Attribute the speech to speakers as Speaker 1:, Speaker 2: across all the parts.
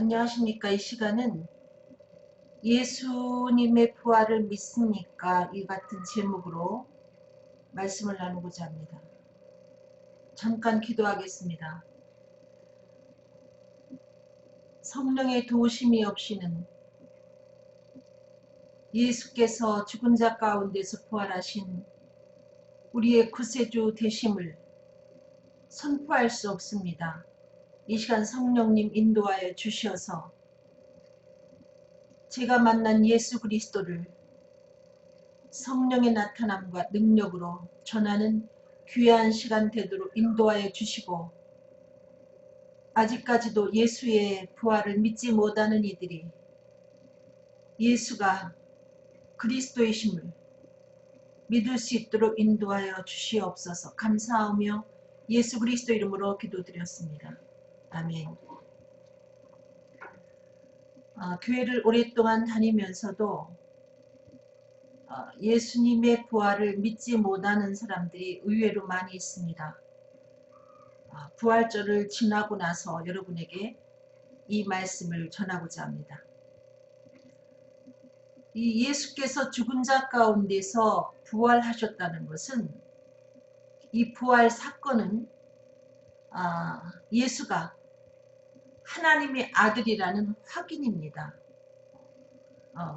Speaker 1: 안녕하십니까. 이 시간은 예수님의 부활을 믿습니까? 이 같은 제목으로 말씀을 나누고자 합니다. 잠깐 기도하겠습니다. 성령의 도우심이 없이는 예수께서 죽은 자 가운데서 부활하신 우리의 구세주 되심을 선포할 수 없습니다. 이 시간 성령님 인도하여 주셔서 제가 만난 예수 그리스도를 성령의 나타남과 능력으로 전하는 귀한 시간 되도록 인도하여 주시고, 아직까지도 예수의 부활을 믿지 못하는 이들이 예수가 그리스도이심을 믿을 수 있도록 인도하여 주시옵소서. 감사하며 예수 그리스도 이름으로 기도드렸습니다. 아멘. 교회를 오랫동안 다니면서도 예수님의 부활을 믿지 못하는 사람들이 의외로 많이 있습니다. 부활절을 지나고 나서 여러분에게 이 말씀을 전하고자 합니다. 이 예수께서 죽은 자 가운데서 부활하셨다는 것은, 이 부활 사건은 예수가 하나님의 아들이라는 확인입니다.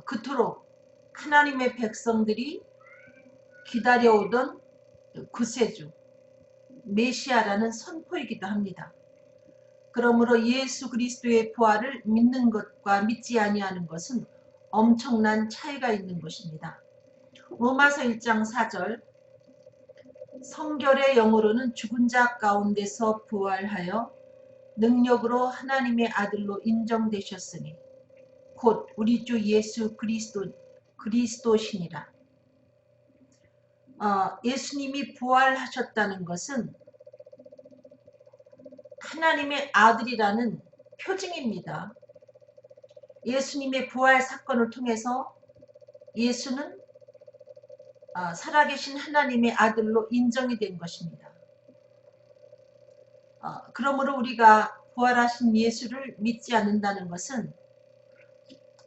Speaker 1: 그토록 하나님의 백성들이 기다려오던 구세주 메시아라는 선포이기도 합니다. 그러므로 예수 그리스도의 부활을 믿는 것과 믿지 아니하는 것은 엄청난 차이가 있는 것입니다. 로마서 1장 4절, 성결의 영으로는 죽은 자 가운데서 부활하여 능력으로 하나님의 아들로 인정되셨으니 곧 우리 주 예수 그리스도시니라. 예수님이 부활하셨다는 것은 하나님의 아들이라는 표징입니다. 예수님의 부활 사건을 통해서 예수는 살아계신 하나님의 아들로 인정이 된 것입니다. 그러므로 우리가 부활하신 예수를 믿지 않는다는 것은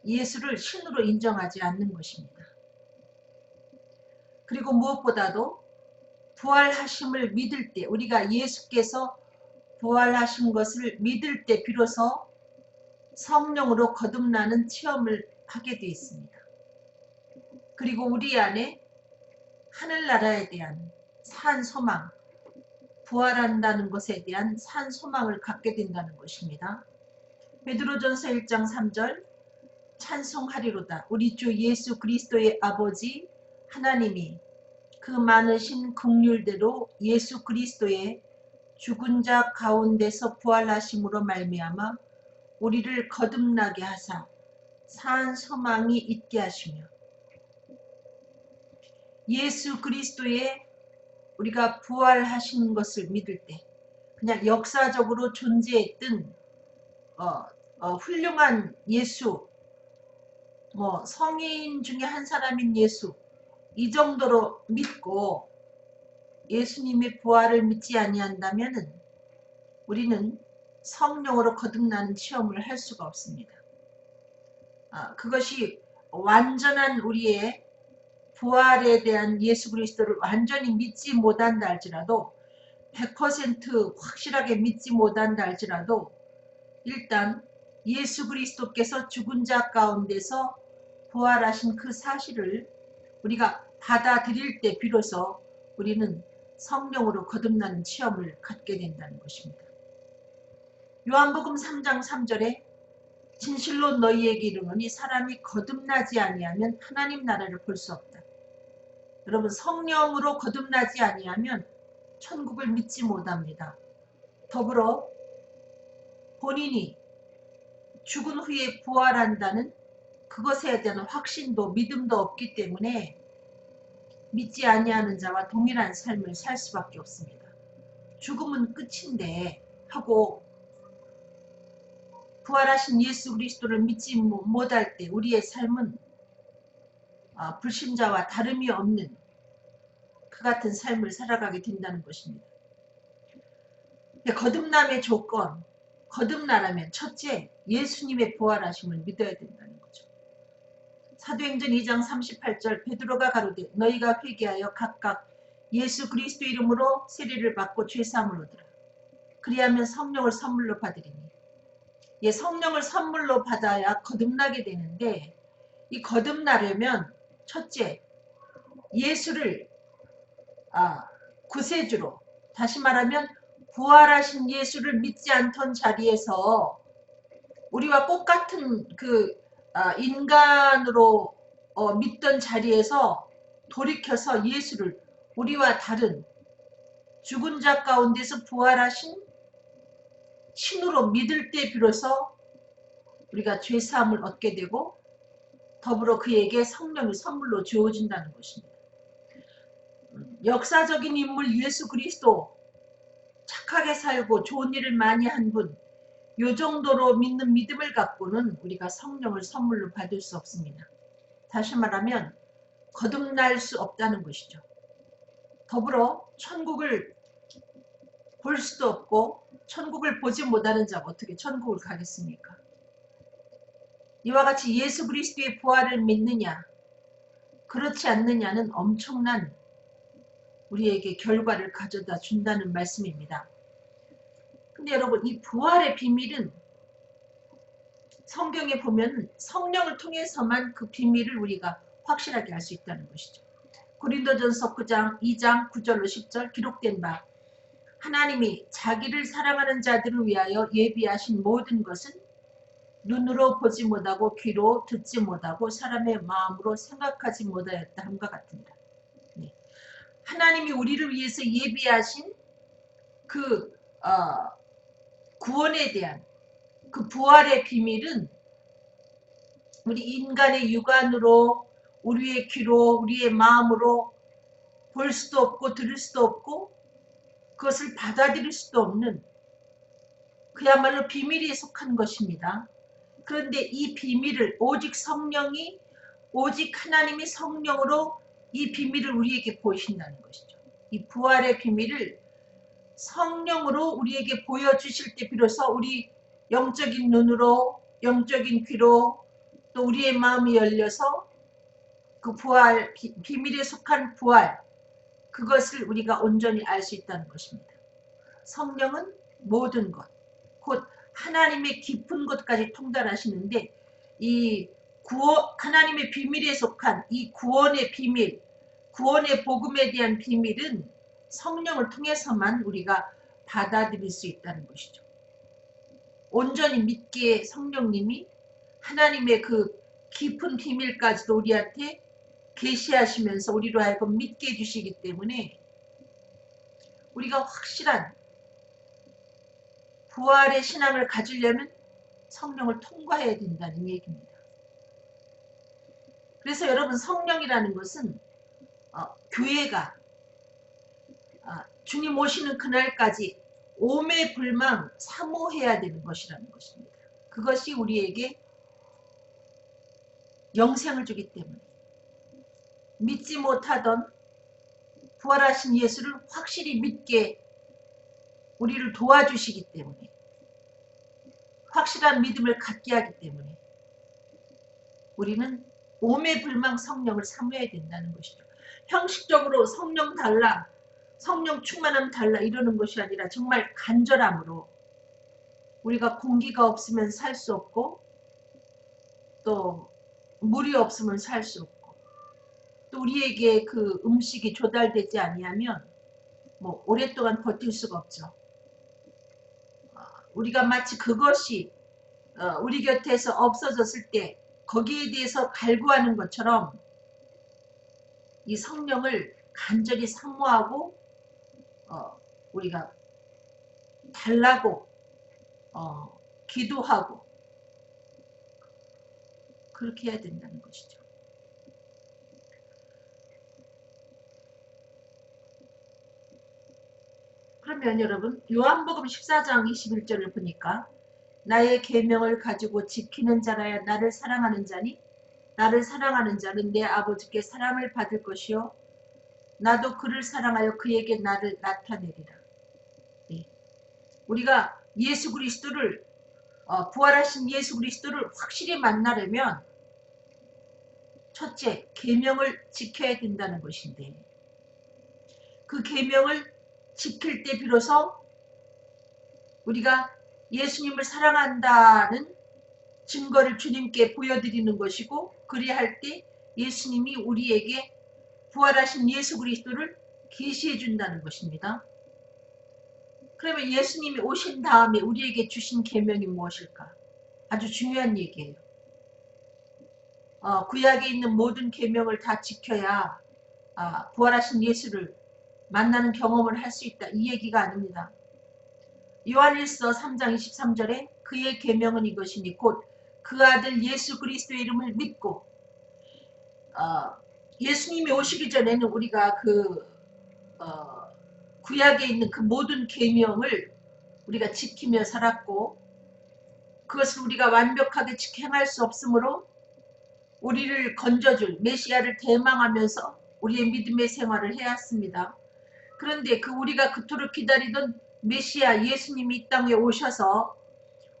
Speaker 1: 예수를 신으로 인정하지 않는 것입니다. 그리고 무엇보다도 부활하심을 믿을 때, 우리가 예수께서 부활하신 것을 믿을 때 비로소 성령으로 거듭나는 체험을 하게 되어 있습니다. 그리고 우리 안에 하늘나라에 대한 산 소망, 부활한다는 것에 대한 산 소망을 갖게 된다는 것입니다. 베드로전서 1장 3절, 찬송하리로다. 우리 주 예수 그리스도의 아버지 하나님이 그 많으신 긍휼대로 예수 그리스도의 죽은 자 가운데서 부활하심으로 말미암아 우리를 거듭나게 하사 산 소망이 있게 하시며, 예수 그리스도의 우리가 부활하시는 것을 믿을 때 그냥 역사적으로 존재했던 훌륭한 예수, 성인 중에 한 사람인 예수, 이 정도로 믿고 예수님의 부활을 믿지 아니한다면 우리는 성령으로 거듭나는 체험을 할 수가 없습니다. 그것이 완전한 우리의 부활에 대한 예수 그리스도를 완전히 믿지 못한다 할지라도, 100% 확실하게 믿지 못한다 할지라도, 일단 예수 그리스도께서 죽은 자 가운데서 부활하신 그 사실을 우리가 받아들일 때 비로소 우리는 성령으로 거듭나는 체험을 갖게 된다는 것입니다. 요한복음 3장 3절에 진실로 너희에게 이르노니 사람이 거듭나지 아니하면 하나님 나라를 볼 수 없다. 여러분, 성령으로 거듭나지 아니하면 천국을 믿지 못합니다. 더불어 본인이 죽은 후에 부활한다는 그것에 대한 확신도 믿음도 없기 때문에 믿지 아니하는 자와 동일한 삶을 살 수밖에 없습니다. 죽음은 끝인데 하고 부활하신 예수 그리스도를 믿지 못할 때 우리의 삶은 불신자와 다름이 없는 그 같은 삶을 살아가게 된다는 것입니다. 거듭남의 조건, 거듭나려면 첫째 예수님의 부활하심을 믿어야 된다는 거죠. 사도행전 2장 38절 베드로가 가로되 너희가 회개하여 각각 예수 그리스도 이름으로 세례를 받고 죄사함을 얻으라. 그리하면 성령을 선물로 받으리니. 예, 성령을 선물로 받아야 거듭나게 되는데 이 거듭나려면 첫째 예수를 구세주로, 다시 말하면 부활하신 예수를 믿지 않던 자리에서 우리와 똑같은 인간으로 믿던 자리에서 돌이켜서 예수를 우리와 다른 죽은 자 가운데서 부활하신 신으로 믿을 때 비로소 우리가 죄사함을 얻게 되고 더불어 그에게 성령이 선물로 주어진다는 것입니다. 역사적인 인물 예수 그리스도, 착하게 살고 좋은 일을 많이 한 분, 요 정도로 믿는 믿음을 갖고는 우리가 성령을 선물로 받을 수 없습니다. 다시 말하면 거듭날 수 없다는 것이죠. 더불어 천국을 볼 수도 없고 천국을 보지 못하는 자가 어떻게 천국을 가겠습니까? 이와 같이 예수 그리스도의 부활을 믿느냐 그렇지 않느냐는 엄청난 우리에게 결과를 가져다 준다는 말씀입니다. 근데 여러분 이 부활의 비밀은 성경에 보면 성령을 통해서만 그 비밀을 우리가 확실하게 알 수 있다는 것이죠. 고린도전서 9장 2장 9절로 10절 기록된 바 하나님이 자기를 사랑하는 자들을 위하여 예비하신 모든 것은 눈으로 보지 못하고 귀로 듣지 못하고 사람의 마음으로 생각하지 못하였다 함과 같습니다. 네. 하나님이 우리를 위해서 예비하신 그 구원에 대한 그 부활의 비밀은 우리 인간의 육안으로 우리의 귀로 우리의 마음으로 볼 수도 없고 들을 수도 없고 그것을 받아들일 수도 없는 그야말로 비밀에 속한 것입니다. 그런데 이 비밀을 오직 성령이 오직 하나님이 성령으로 이 비밀을 우리에게 보이신다는 것이죠. 이 부활의 비밀을 성령으로 우리에게 보여주실 때 비로소 우리 영적인 눈으로 영적인 귀로 또 우리의 마음이 열려서 그 부활 비밀에 속한 부활 그것을 우리가 온전히 알 수 있다는 것입니다. 성령은 모든 것 곧 하나님의 깊은 것까지 통달하시는데 이 하나님의 비밀에 속한 이 구원의 비밀 구원의 복음에 대한 비밀은 성령을 통해서만 우리가 받아들일 수 있다는 것이죠. 온전히 믿기에 성령님이 하나님의 그 깊은 비밀까지도 우리한테 계시하시면서 우리로 하여금 믿게 해주시기 때문에 우리가 확실한 부활의 신앙을 가지려면 성령을 통과해야 된다는 얘기입니다. 그래서 여러분 성령이라는 것은 교회가 주님 오시는 그날까지 오매불망 사모해야 되는 것이라는 것입니다. 그것이 우리에게 영생을 주기 때문에 믿지 못하던 부활하신 예수를 확실히 믿게 우리를 도와주시기 때문에 확실한 믿음을 갖게 하기 때문에 우리는 오매불망 성령을 사모해야 된다는 것이죠. 형식적으로 성령 달라 성령 충만함 달라 이러는 것이 아니라 정말 간절함으로 우리가 공기가 없으면 살 수 없고 또 물이 없으면 살 수 없고 또 우리에게 그 음식이 조달되지 아니하면 뭐 오랫동안 버틸 수가 없죠. 우리가 마치 그것이 우리 곁에서 없어졌을 때 거기에 대해서 갈구하는 것처럼 이 성령을 간절히 사모하고 우리가 달라고 기도하고 그렇게 해야 된다는 것이죠. 그러면 여러분 요한복음 14장 21절을 보니까 나의 계명을 가지고 지키는 자라야 나를 사랑하는 자니 나를 사랑하는 자는 내 아버지께 사랑을 받을 것이요 나도 그를 사랑하여 그에게 나를 나타내리라. 네. 우리가 예수 그리스도를 부활하신 예수 그리스도를 확실히 만나려면 첫째, 계명을 지켜야 된다는 것인데 그 계명을 지킬 때 비로소 우리가 예수님을 사랑한다는 증거를 주님께 보여드리는 것이고 그리할 때 예수님이 우리에게 부활하신 예수 그리스도를 계시해 준다는 것입니다. 그러면 예수님이 오신 다음에 우리에게 주신 계명이 무엇일까? 아주 중요한 얘기예요. 구약에 있는 모든 계명을 다 지켜야 부활하신 예수를 만나는 경험을 할 수 있다. 이 얘기가 아닙니다. 요한일서 3장 23절에 그의 계명은 이것이니 곧 그 아들 예수 그리스도의 이름을 믿고 예수님이 오시기 전에는 우리가 구약에 있는 그 모든 계명을 우리가 지키며 살았고 그것을 우리가 완벽하게 행할 수 없으므로 우리를 건져줄 메시아를 대망하면서 우리의 믿음의 생활을 해왔습니다. 그런데 우리가 그토록 기다리던 메시아 예수님이 이 땅에 오셔서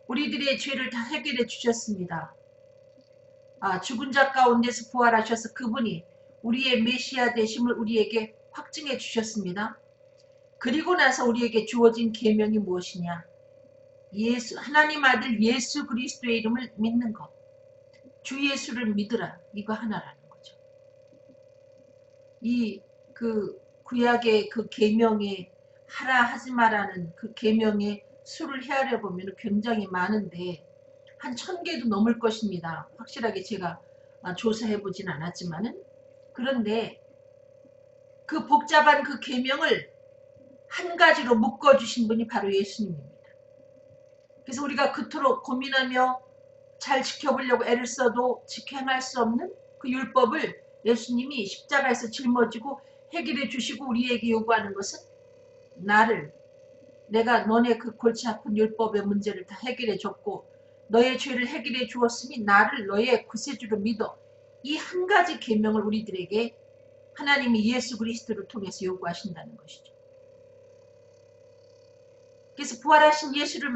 Speaker 1: 우리들의 죄를 다 해결해 주셨습니다. 죽은 자 가운데서 부활하셔서 그분이 우리의 메시아 되심을 우리에게 확증해 주셨습니다. 그리고 나서 우리에게 주어진 계명이 무엇이냐? 하나님 아들 예수 그리스도의 이름을 믿는 것. 주 예수를 믿으라. 이거 하나라는 거죠. 구약의 그 계명에 하라 하지 마라는 그 계명의 수를 헤아려 보면 굉장히 많은데 한 1000개도 넘을 것입니다. 확실하게 제가 조사해 보진 않았지만은 그런데 그 복잡한 그 계명을 한 가지로 묶어주신 분이 바로 예수님입니다. 그래서 우리가 그토록 고민하며 잘 지켜보려고 애를 써도 행할 수 없는 그 율법을 예수님이 십자가에서 짊어지고 해결해 주시고 우리에게 요구하는 것은 내가 너네 그 골치 아픈 율법의 문제를 다 해결해 줬고 너의 죄를 해결해 주었으니 나를 너의 구세주로 믿어. 이 한 가지 계명을 우리들에게 하나님이 예수 그리스도를 통해서 요구하신다는 것이죠. 그래서 부활하신 예수를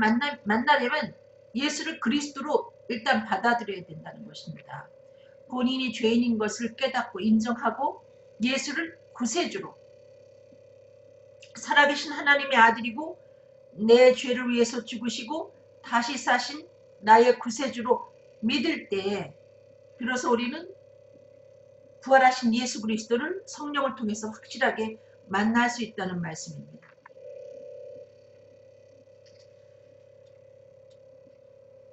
Speaker 1: 만나려면 예수를 그리스도로 일단 받아들여야 된다는 것입니다. 본인이 죄인인 것을 깨닫고 인정하고 예수를 구세주로 살아계신 하나님의 아들이고 내 죄를 위해서 죽으시고 다시 사신 나의 구세주로 믿을 때 비로소 우리는 부활하신 예수 그리스도를 성령을 통해서 확실하게 만날 수 있다는 말씀입니다.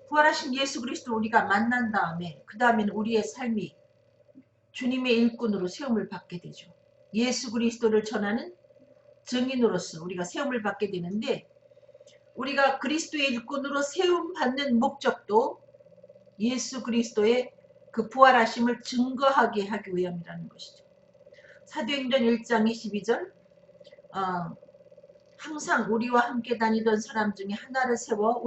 Speaker 1: 부활하신 예수 그리스도를 우리가 만난 다음에 그 다음에는 우리의 삶이 주님의 일꾼으로 세움을 받게 되죠. 예수 그리스도를 전하는 증인으로서 우리가 세움을 받게 되는데 우리가 그리스도의 일꾼으로 세움받는 목적도 예수 그리스도의 그 부활하심을 증거하게 하기 위함이라는 것이죠. 사도행전 1장 22절 항상 우리와 함께 다니던 사람 중에 하나를 세워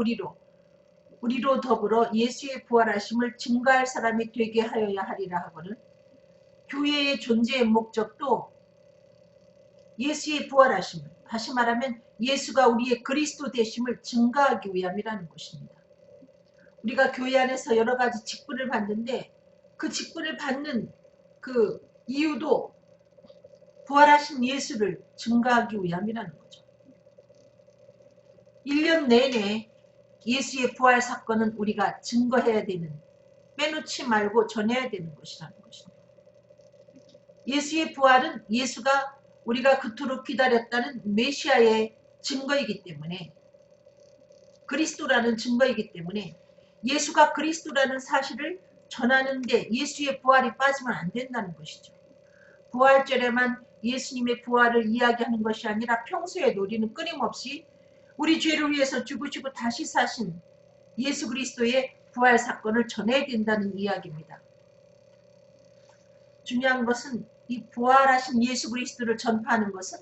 Speaker 1: 우리로 더불어 예수의 부활하심을 증거할 사람이 되게 하여야 하리라 하거든. 교회의 존재의 목적도 예수의 부활하심을, 다시 말하면 예수가 우리의 그리스도 되심을 증거하기 위함이라는 것입니다. 우리가 교회 안에서 여러 가지 직분을 받는데 그 직분을 받는 그 이유도 부활하신 예수를 증거하기 위함이라는 거죠. 1년 내내 예수의 부활 사건은 우리가 증거해야 되는, 빼놓지 말고 전해야 되는 것이라는 것입니다. 예수의 부활은 예수가 우리가 그토록 기다렸다는 메시아의 증거이기 때문에, 그리스도라는 증거이기 때문에 예수가 그리스도라는 사실을 전하는데 예수의 부활이 빠지면 안 된다는 것이죠. 부활절에만 예수님의 부활을 이야기하는 것이 아니라 평소에도 우리는 끊임없이 우리 죄를 위해서 죽으시고 다시 사신 예수 그리스도의 부활 사건을 전해야 된다는 이야기입니다. 중요한 것은 이 부활하신 예수 그리스도를 전파하는 것은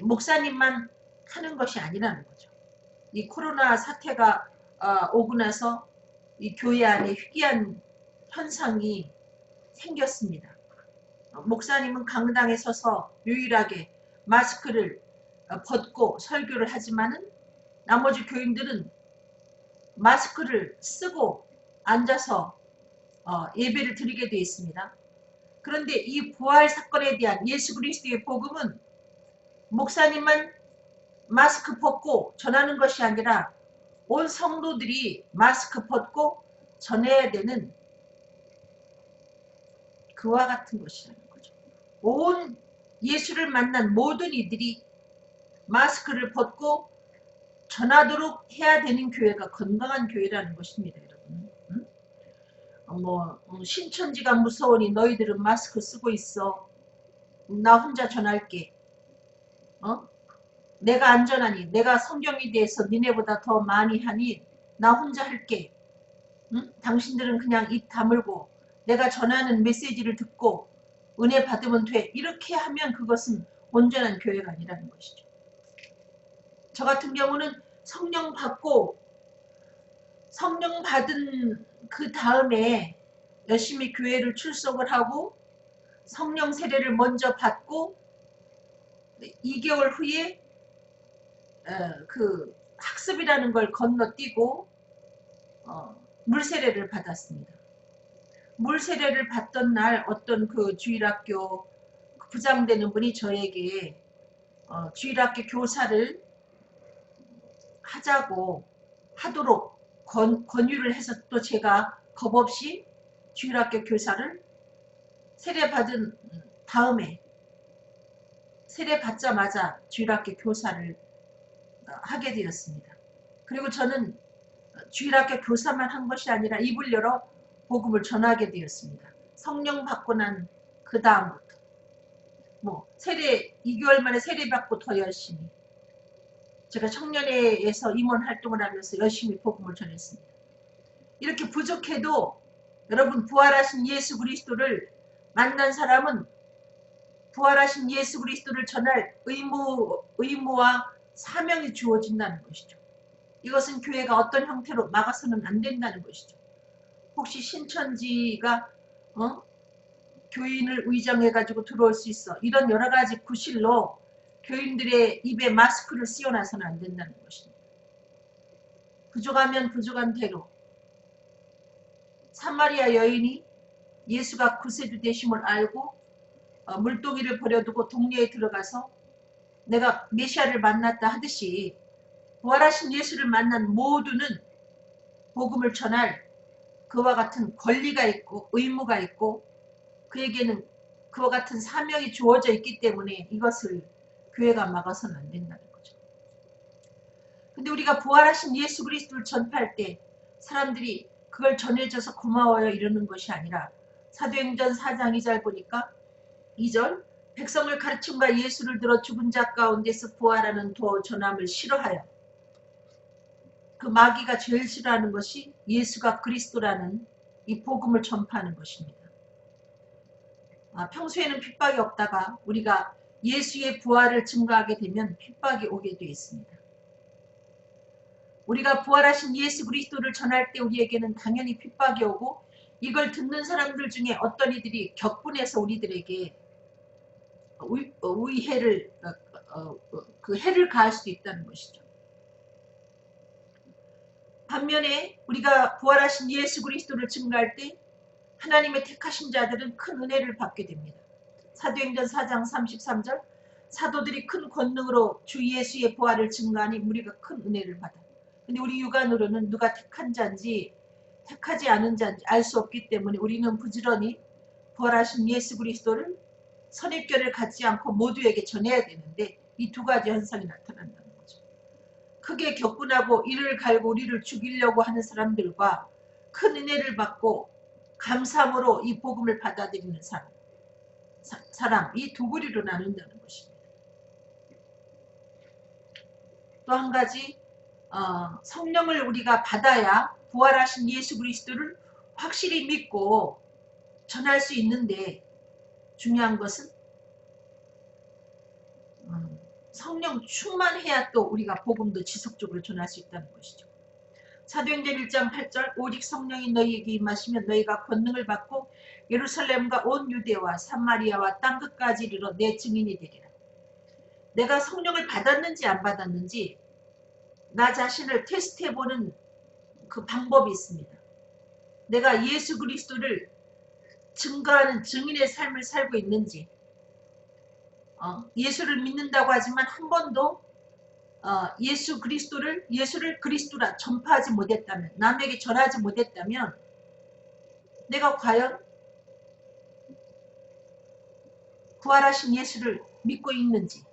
Speaker 1: 목사님만 하는 것이 아니라는 거죠. 이 코로나 사태가 오고 나서 이 교회 안에 희귀한 현상이 생겼습니다. 목사님은 강당에 서서 유일하게 마스크를 벗고 설교를 하지만은 나머지 교인들은 마스크를 쓰고 앉아서 예배를 드리게 되어 있습니다. 그런데 이 부활 사건에 대한 예수 그리스도의 복음은 목사님만 마스크 벗고 전하는 것이 아니라 온 성도들이 마스크 벗고 전해야 되는 그와 같은 것이라는 거죠. 온 예수를 만난 모든 이들이 마스크를 벗고 전하도록 해야 되는 교회가 건강한 교회라는 것입니다, 여러분. 신천지가 무서우니 너희들은 마스크 쓰고 있어. 나 혼자 전할게. 내가 안전하니, 내가 성경에 대해서 니네보다 더 많이 하니 나 혼자 할게. 당신들은 그냥 입 다물고 내가 전하는 메시지를 듣고 은혜 받으면 돼. 이렇게 하면 그것은 온전한 교회가 아니라는 것이죠. 저 같은 경우는 성령 받고 성령 받은 그 다음에 열심히 교회를 출석을 하고 성령 세례를 먼저 받고 2개월 후에 그 학습이라는 걸 건너뛰고 물세례를 받았습니다. 물세례를 받던 날 어떤 그 주일학교 부장되는 분이 저에게 주일학교 교사를 하도록 권유를 해서 또 제가 겁없이 주일학교 교사를 세례받은 다음에 세례받자마자 주일학교 교사를 하게 되었습니다. 그리고 저는 주일학교 교사만 한 것이 아니라 입을 열어 복음을 전하게 되었습니다. 성령 받고 난 그 다음부터 세례 2개월 만에 세례받고 더 열심히 제가 청년회에서 임원 활동을 하면서 열심히 복음을 전했습니다. 이렇게 부족해도 여러분 부활하신 예수 그리스도를 만난 사람은 부활하신 예수 그리스도를 전할 의무와 사명이 주어진다는 것이죠. 이것은 교회가 어떤 형태로 막아서는 안 된다는 것이죠. 혹시 신천지가 교인을 의정해가지고 들어올 수 있어. 이런 여러 가지 구실로 교인들의 입에 마스크를 씌워놔서는 안 된다는 것입니다. 부족하면 부족한 대로 사마리아 여인이 예수가 구세주 되심을 알고 물동이를 버려두고 동네에 들어가서 내가 메시아를 만났다 하듯이 부활하신 예수를 만난 모두는 복음을 전할 그와 같은 권리가 있고 의무가 있고 그에게는 그와 같은 사명이 주어져 있기 때문에 이것을 교회가 막아서는 안 된다는 거죠. 근데 우리가 부활하신 예수 그리스도를 전파할 때 사람들이 그걸 전해줘서 고마워요 이러는 것이 아니라 사도행전 4장 2절 보니까 2절 백성을 가르침과 예수를 들어 죽은 자 가운데서 부활하는 도 전함을 싫어하여 그 마귀가 제일 싫어하는 것이 예수가 그리스도라는 이 복음을 전파하는 것입니다. 평소에는 핍박이 없다가 우리가 예수의 부활을 증거하게 되면 핍박이 오게 되어 있습니다. 우리가 부활하신 예수 그리스도를 전할 때 우리에게는 당연히 핍박이 오고 이걸 듣는 사람들 중에 어떤 이들이 격분해서 우리들에게 위해를 그 해를 가할 수도 있다는 것이죠. 반면에 우리가 부활하신 예수 그리스도를 증거할 때 하나님의 택하신 자들은 큰 은혜를 받게 됩니다. 사도행전 4장 33절 사도들이 큰 권능으로 주 예수의 부활을 증거하니 우리가 큰 은혜를 받아. 근데 우리 육안으로는 누가 택한 자인지 택하지 않은 자인지 알 수 없기 때문에 우리는 부지런히 부활하신 예수 그리스도를 선입견을 갖지 않고 모두에게 전해야 되는데 이 두 가지 현상이 나타난다는 거죠. 크게 격분하고 이를 갈고 우리를 죽이려고 하는 사람들과 큰 은혜를 받고 감사함으로 이 복음을 받아들이는 사람 이 두 부류로 나눈다는 것입니다. 또 한 가지 성령을 우리가 받아야 부활하신 예수 그리스도를 확실히 믿고 전할 수 있는데 중요한 것은 성령 충만해야 또 우리가 복음도 지속적으로 전할 수 있다는 것이죠. 사도행전 1장 8절 오직 성령이 너희에게 임하시면 너희가 권능을 받고 예루살렘과 온 유대와 사마리아와 땅끝까지 이르러 내 증인이 되리라. 내가 성령을 받았는지 안 받았는지 나 자신을 테스트해보는 그 방법이 있습니다. 내가 예수 그리스도를 증거하는 증인의 삶을 살고 있는지, 예수를 믿는다고 하지만 한 번도 예수를 그리스도라 전파하지 못했다면, 남에게 전하지 못했다면 내가 과연 부활하신 예수를 믿고 있는지,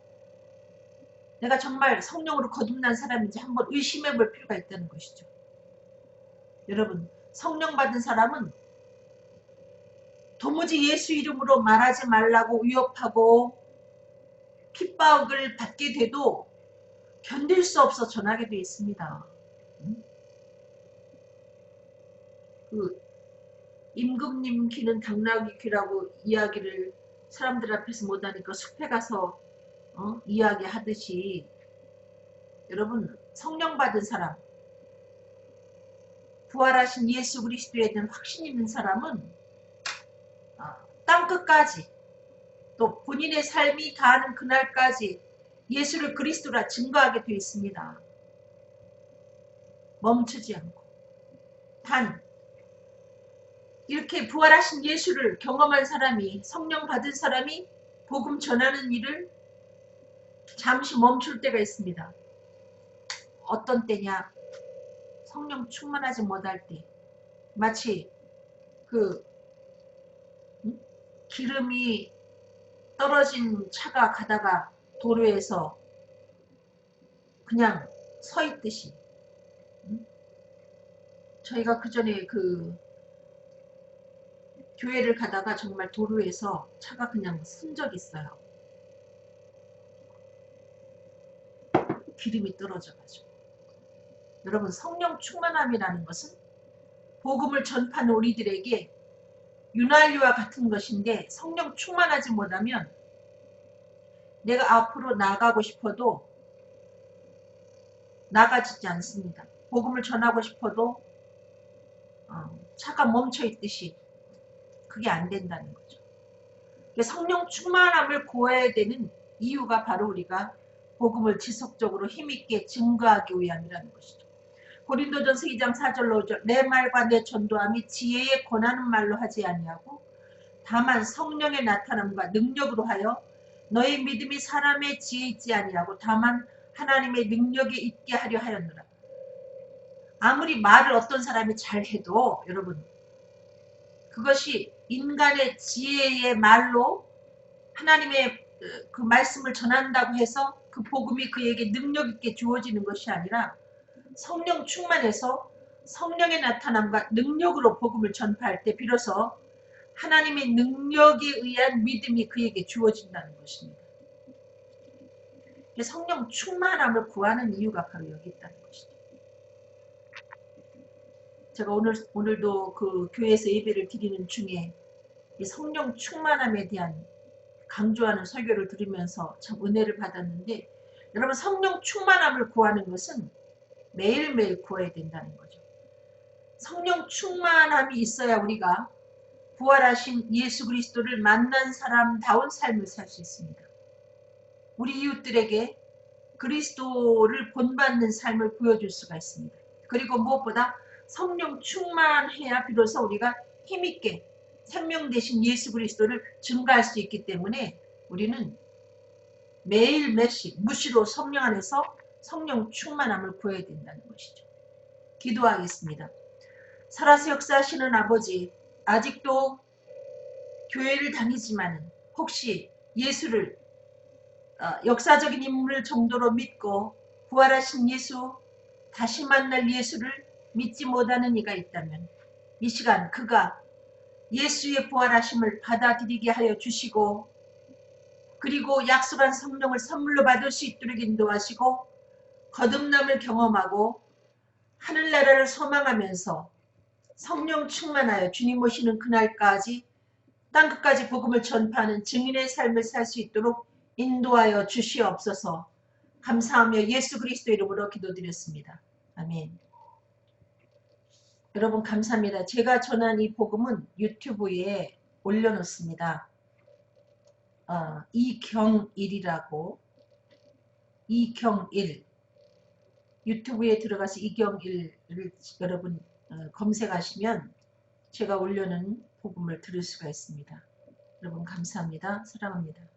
Speaker 1: 내가 정말 성령으로 거듭난 사람인지 한번 의심해 볼 필요가 있다는 것이죠. 여러분, 성령 받은 사람은 도무지 예수 이름으로 말하지 말라고 위협하고 핍박을 받게 돼도 견딜 수 없어 전하게 되어 있습니다. 그 임금님 귀는 당나귀 귀라고 이야기를 사람들 앞에서 못하니까 숲에 가서 이야기하듯이, 여러분, 성령 받은 사람, 부활하신 예수 그리스도에 대한 확신 있는 사람은 땅끝까지, 또 본인의 삶이 다하는 그날까지 예수를 그리스도라 증거하게 되어 있습니다. 멈추지 않고. 단 이렇게 부활하신 예수를 경험한 사람이, 성령 받은 사람이 복음 전하는 일을 잠시 멈출 때가 있습니다. 어떤 때냐? 성령 충만하지 못할 때. 마치 기름이 떨어진 차가 가다가 도로에서 그냥 서 있듯이. 저희가 그 전에 교회를 가다가 정말 도로에서 차가 그냥 쓴 적이 있어요. 기름이 떨어져가지고. 여러분, 성령 충만함이라는 것은 복음을 전파하는 우리들에게 윤활유와 같은 것인데, 성령 충만하지 못하면 내가 앞으로 나가고 싶어도 나가지지 않습니다. 복음을 전하고 싶어도 차가 멈춰 있듯이 그게 안 된다는 거죠. 성령 충만함을 구해야 되는 이유가 바로 우리가 복음을 지속적으로 힘있게 증거하기 위함이라는 것이죠. 고린도전서 2장 4절로 5절, 내 말과 내 전도함이 지혜에 권하는 말로 하지 아니하고 다만 성령의 나타남과 능력으로 하여 너의 믿음이 사람의 지혜에 있지 아니하고 다만 하나님의 능력에 있게 하려 하였노라. 아무리 말을 어떤 사람이 잘해도 여러분, 그것이 인간의 지혜의 말로 하나님의 그 말씀을 전한다고 해서 그 복음이 그에게 능력 있게 주어지는 것이 아니라 성령 충만해서 성령의 나타남과 능력으로 복음을 전파할 때 비로소 하나님의 능력에 의한 믿음이 그에게 주어진다는 것입니다. 성령 충만함을 구하는 이유가 바로 여기 있다는 것이죠. 제가 오늘도 그 교회에서 예배를 드리는 중에 이 성령 충만함에 대한 강조하는 설교를 들으면서 참 은혜를 받았는데, 여러분, 성령 충만함을 구하는 것은 매일매일 구해야 된다는 거죠. 성령 충만함이 있어야 우리가 부활하신 예수 그리스도를 만난 사람다운 삶을 살 수 있습니다. 우리 이웃들에게 그리스도를 본받는 삶을 보여줄 수가 있습니다. 그리고 무엇보다 성령 충만해야 비로소 우리가 힘있게 생명 되신 예수 그리스도를 증거할 수 있기 때문에 우리는 매일 매시 무시로 성령 안에서 성령 충만함을 구해야 된다는 것이죠. 기도하겠습니다. 살아서 역사하시는 아버지, 아직도 교회를 다니지만 혹시 예수를 역사적인 인물 정도로 믿고 부활하신 예수, 다시 만날 예수를 믿지 못하는 이가 있다면 이 시간 그가 예수의 부활하심을 받아들이게 하여 주시고, 그리고 약속한 성령을 선물로 받을 수 있도록 인도하시고 거듭남을 경험하고 하늘나라를 소망하면서 성령 충만하여 주님 오시는 그날까지 땅끝까지 복음을 전파하는 증인의 삶을 살 수 있도록 인도하여 주시옵소서. 감사하며 예수 그리스도 이름으로 기도드렸습니다. 아멘. 여러분, 감사합니다. 제가 전한 이 복음은 유튜브에 올려놓습니다. 이경일이라고, 이경일, 유튜브에 들어가서 이경일을 여러분 검색하시면 제가 올려놓은 복음을 들을 수가 있습니다. 여러분 감사합니다. 사랑합니다.